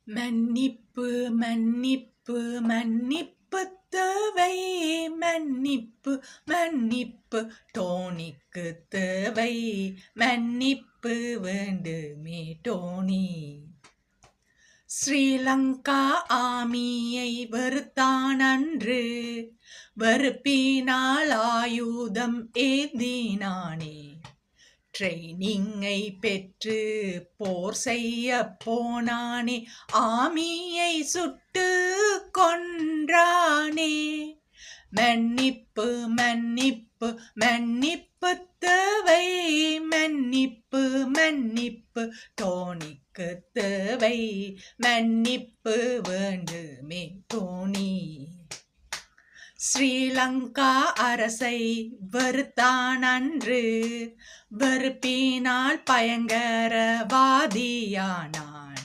மன்னிப்பு மன்னிப்பு மன்னிப்பு தேவை. மன்னிப்பு மன்னிப்பு டோனிக்கு தேவை. மன்னிப்பு வேண்டுமே டோனி. ஸ்ரீலங்கா ஆமியை வெறுத்தான் அன்று. வெறுப்பினால் ஆயுதம் ஏந்தினானே. ட்ரெய்னிங்கை பெற்று போர் செய்ய போனானே. ஆமியை சுட்டு கொன்றானே. மன்னிப்பு மன்னிப்பு மன்னிப்பு தேவை. மன்னிப்பு மன்னிப்பு டோனிக்கு தேவை. மன்னிப்பு வேண்டுமே டோனி. ஸ்ரீலங்கா அரசை வெறுத்தான் அன்று. வெறுப்பினால் பயங்கரவாதியானான்.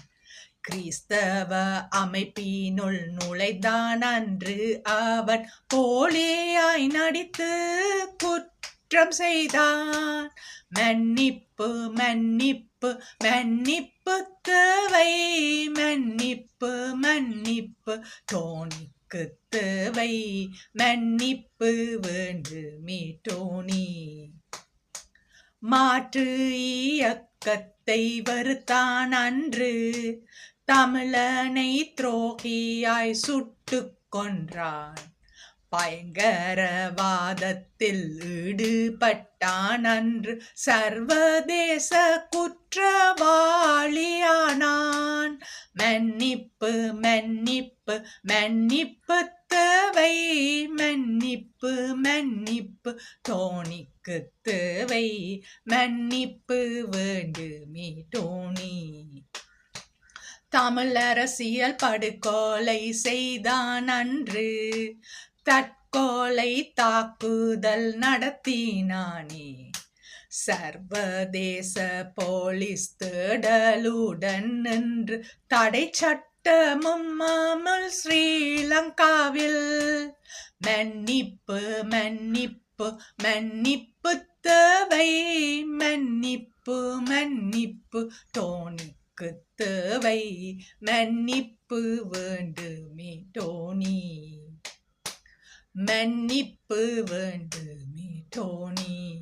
கிறிஸ்தவ அமைப்பினுள் நுழைந்தான் அன்று. அவன் போலியாய் நடித்து குற்றம் செய்தான். மன்னிப்பு மன்னிப்பு மன்னிப்பு தேவை. மன்னிப்பு மன்னிப்பு டோனிக்கு தேவை. மன்னிப்பு வேண்டுமே டோனி. மாற்று இயக்கத்தை வெறுத்தான் அன்று. தமிழனை துரோகியாய் சுட்டு கொன்றான். பயங்கரவாதத்தில் ஈடுபட்டான் அன்று. சர்வதேச குற்றவாளியானான். மன்னிப்பு மன்னிப்பு மன்னிப்பு தேவை. மன்னிப்பு மன்னிப்பு டோனிக்கு தேவை. மன்னிப்பு வேண்டுமே டோனி. தமிழ் அரசியல் படுகொலை செய்தான் அன்று. தற்கொலை தாக்குதல் நடத்தினானே. சர்வதேச போலீஸ் தேடலுடன் நின்று தடை சட்டமும் அமுல் ஸ்ரீலங்காவில். மன்னிப்பு மன்னிப்பு மன்னிப்பு தேவை. மன்னிப்பு மன்னிப்பு டோனிக்கு தேவை. மன்னிப்பு வேண்டுமே டோனி. மன்னிப்பு வேண்டுமே டோனி.